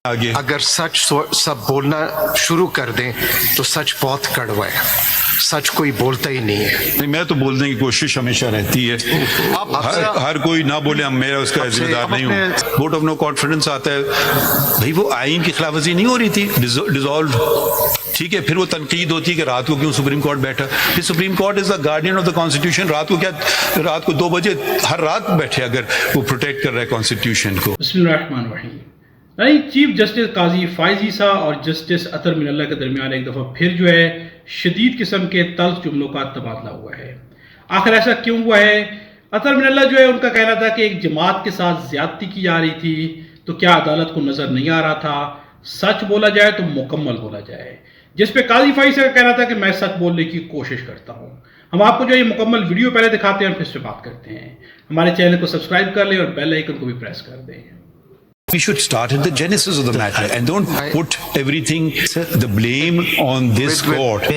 آگے اگر سچ سب بولنا شروع کر دیں تو سچ بہت کڑوا ہے، سچ کوئی بولتا ہی نہیں ہے۔ نہیں، میں تو بولنے کی کوشش ہمیشہ رہتی ہے، ہر کوئی نہ بولے، میرا اس کا ذمہ دار نہیں ہوں۔ ووٹ آف نو کانفیڈنس آتا ہے بھائی، وہ آئین کی خلاف ورزی نہیں ہو رہی تھی، ڈیزالوڈ، ٹھیک ہے، پھر وہ تنقید ہوتی ہے کہ رات کو کیوں سپریم کورٹ بیٹھا، پھر supreme court is the guardian of the constitution, رات کو کیا، رات کو 2 بجے ہر رات بیٹھے اگر وہ پروٹیکٹ کر رہا ہے کانسٹیٹیوشن کو۔ بسم اللہ الرحمن الرحیم۔ چیف جسٹس قاضی فائز عیسیٰ اور جسٹس اطہر من اللہ کے درمیان ایک دفعہ پھر جو ہے شدید قسم کے تلخ جملوں کا تبادلہ ہوا ہے۔ آخر ایسا کیوں ہوا ہے؟ اطہر من اللہ جو ہے ان کا کہنا تھا کہ ایک جماعت کے ساتھ زیادتی کی جا رہی تھی، تو کیا عدالت کو نظر نہیں آ رہا تھا سچ بولا جائے تو مکمل بولا جائے، جس پہ قاضی فائز کا کہنا تھا کہ میں سچ بولنے کی کوشش کرتا ہوں۔ ہم آپ کو جو یہ مکمل ویڈیو پہلے دکھاتے ہیں اور پھر اس پہ بات کرتے ہیں۔ ہمارے چینل کو سبسکرائب کر لیں اور بیل آئیکن کو بھی پریس کر دیں۔ We should start at the genesis of the matter and don't put everything, the blame on this court.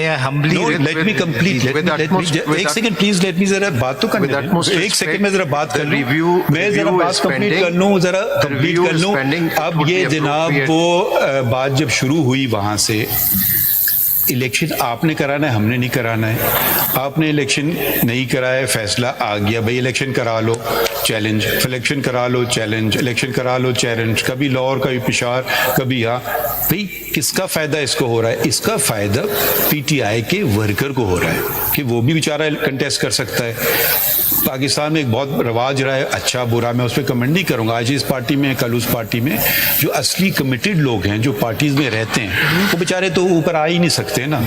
No, let me complete. ایک سیکنڈ پلیز، let me ذرا بات تو کرنے دیں۔ ایک سیکنڈ میں ذرا بات کر لوں، میں ذرا بات کمپلیٹ کر لوں، ذرا کمپلیٹ کر لوں۔ اب یہ جناب وہ بات جب شروع ہوئی وہاں سے، الیکشن آپ نے کرانا ہے، ہم نے نہیں کرانا ہے۔ آپ نے الیکشن نہیں کرایا، فیصلہ آ گیا بھائی الیکشن کرا لو، چیلنج، الیکشن کرا لو، چیلنج، الیکشن کرا لو، چیلنج، کبھی لاہور، کبھی پشاور، کبھی یہاں۔ بھائی کس کا فائدہ اس کو ہو رہا ہے؟ اس کا فائدہ پی ٹی آئی کے ورکر کو ہو رہا ہے کہ وہ بھی بیچارہ کنٹیسٹ کر سکتا ہے۔ پاکستان میں ایک بہت رواج رہا ہے، اچھا برا میں اس پہ کمنٹ نہیں کروں گا، آج اس پارٹی میں کل اس پارٹی میں، جو اصلی کمیٹڈ لوگ ہیں جو پارٹیز میں رہتے ہیں وہ بیچارے تو اوپر آ ہی نہیں سکتے نا،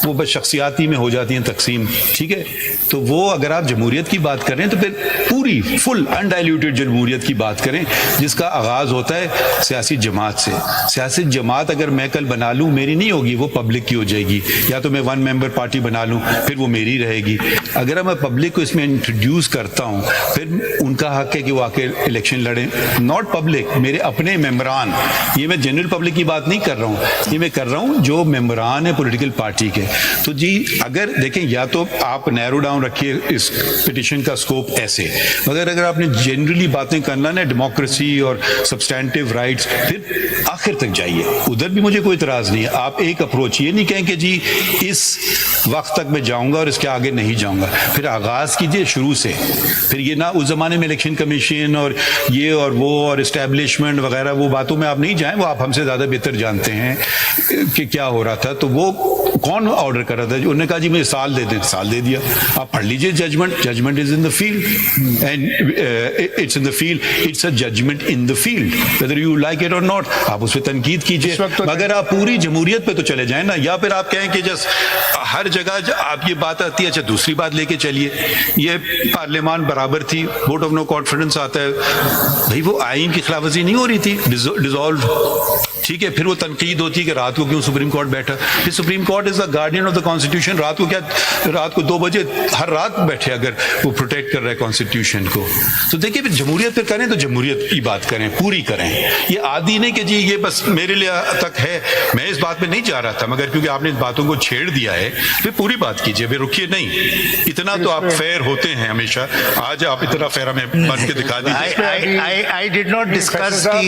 وہ بس شخصیاتی میں ہو جاتی ہیں تقسیم، ٹھیک ہے۔ تو وہ اگر آپ جمہوریت کی بات کریں تو پھر پوری فل انڈائلیوٹڈ جمہوریت کی بات کریں، جس کا آغاز ہوتا ہے سیاسی جماعت سے۔ سیاسی جماعت اگر میں کل بنا لوں میری نہیں ہوگی، وہ پبلک کی ہو جائے گی، یا تو میں 1 ممبر پارٹی بنا لوں پھر وہ میری رہے گی۔ اگر میں پبلک کو اس میں انٹروڈیوس کرتا ہوں پھر ان کا حق ہے کہ وہ آ کے الیکشن لڑیں، ناٹ پبلک، میرے اپنے ممبران۔ یہ میں جنرل پبلک کی بات نہیں کر رہا ہوں، یہ میں کر رہا ہوں جو ممبران ہیں پولیٹیکل پارٹی کے۔ تو جی اگر دیکھیں، یا تو آپ نیرو ڈاؤن رکھیے اس پٹیشن کا سکوپ ایسے، مگر اگر آپ نے جنرلی باتیں کرنا نا ڈیموکریسی اور سبسٹینٹیو رائٹس، پھر آخر تک جائیے، ادھر بھی مجھے کوئی اعتراض نہیں ہے۔ آپ ایک اپروچ، یہ نہیں کہیں کہ جی اس وقت تک میں جاؤں گا اور اس کے آگے نہیں جاؤں گا، پھر آغاز کیجیے شروع سے۔ پھر یہ نہ اس زمانے میں الیکشن کمیشن اور یہ اور وہ اور اسٹیبلشمنٹ وغیرہ، وہ باتوں میں آپ نہیں جائیں، وہ آپ ہم سے زیادہ بہتر جانتے ہیں کہ کیا ہو رہا تھا۔ تو وہ کون آرڈر کر رہا تھا؟ انہوں نے کہا جی مجھے سال دے دیں، سال دے دیا۔ آپ پڑھ لیجیے judgement is in the field and it's in the field, it's a judgement in the field whether you like it or not۔ آپ اس پہ تنقید کیجیے، مگر آپ پوری جمہوریت پہ تو چلے جائیں نا، یا پھر آپ کہیں کہ جس ہر جگہ آپ یہ بات آتی ہے، اچھا دوسری بات لے کے چلیے، یہ پارلیمان برابر تھی، ووٹ آف نو کانفیڈنس آتا ہے بھائی، وہ آئین کی خلاف ورزی نہیں ہو رہی تھی، ڈیزالوڈ، ٹھیک ہے، پھر وہ تنقید ہوتی ہے کہ رات کو کیوں سپریم کورٹ بیٹھا، پھر supreme court is the guardian of the constitution, رات کو کیا، رات کو 2 بجے ہر رات بیٹھے اگر وہ پروٹیکٹ کر رہا ہے کانسٹیٹیوشن کو۔ تو دیکھیے پھر جمہوریت پہ کریں تو جمہوریت کی بات کریں، پوری کریں، یہ عادی نہیں کہ جی یہ بس میرے لیے تک ہے، میں اس بات پہ نہیں جا رہا تھا، مگر کیونکہ آپ نے اس باتوں کو چھیڑ دیا ہے پھر پوری بات کیجیے، پھر رکیے نہیں، اتنا تو آپ فیئر ہوتے ہیں ہمیشہ، آج آپ اتنا فیئر ہمیں بن کے دکھا دیجیے۔ I did not discuss the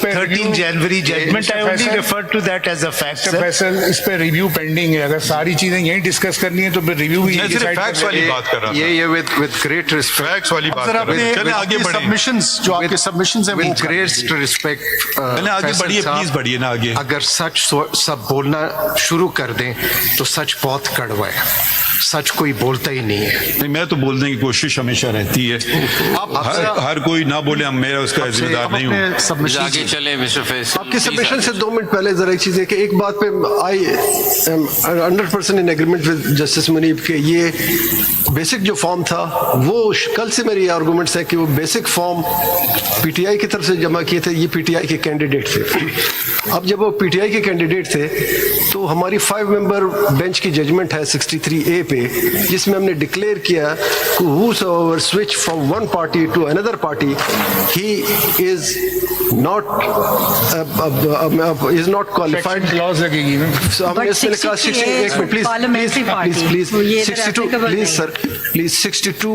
13 January judgment. I only referred to that as a fact. Faisal اس پہ ریویو پینڈنگ ہے، اگر ساری چیزیں یہیں ڈسکس کرنی ہے تو پھر ریویو بھی میں صرف فیکٹس والی بات کر رہا تھا، یہ with great respect، فیکٹس والی بات کر رہا تھا۔ چلیں آگے بڑھیں، سبمیشنز جو آپ کے سبمیشنز ہیں، with great respect، چلیں آگے بڑھیے، پلیز بڑھیے نا آگے۔ اگر سچ سب بولنا شروع کر دیں تو سچ بہت کڑوا ہے، سچ کوئی بولتا ہی نہیں ہے۔ نہیں، میں تو بولنے کی کوشش ہمیشہ رہتی ہے، ہر کوئی نہ بولے، میرا اس کا ذمہ دار نہیں ہوں۔ آگے چلیں مسٹر فیصل۔ آپ کی سبمیشن سے 2 منٹ پہلے ذرا ایک چیز ہے کہ ایک بات پہ I am 100% in agreement with justice Munib کہ یہ بیسک جو فارم تھا، وہ کل سے میری آرگومنٹس ہے کہ وہ basic form P T I کی طرف سے جمع کیے تھے، یہ پی ٹی آئی کے کینڈیڈیٹ تھے۔ اب جب وہ پی ٹی آئی کے کینڈیڈیٹ تھے تو ہماری 5 ممبر بینچ کی ججمنٹ ہے 63A پہ، جس میں ہم نے ڈکلیئر کیا کہ whosoever switch from one party to another party he is not qualified. Class لگے گی نا، ہم نے اس میں لکھا 62 please 62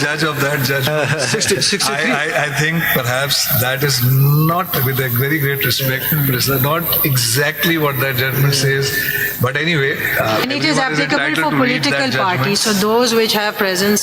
judge of that judgment. 63. I think perhaps that is not, with a very great respect, but it's not exactly what that judgment says. But anyway, And it is everyone applicable entitled for to read that political judgment. parties. So those which have presence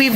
we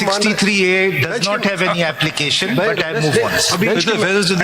63A does not have any application, but I move on. Mr. Faisal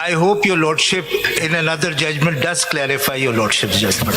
I hope your lordship in another judgment does clarify your lordship's judgment.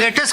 let us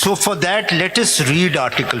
So for that let us read Article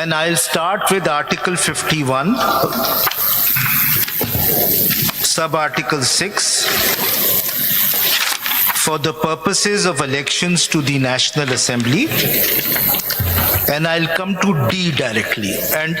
And I'll start with Article 51, Sub-Article 6, for the purposes of elections to the National Assembly. And I'll come to D directly. And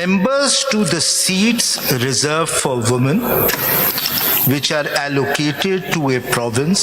Members to the seats reserved for women, which are allocated to a province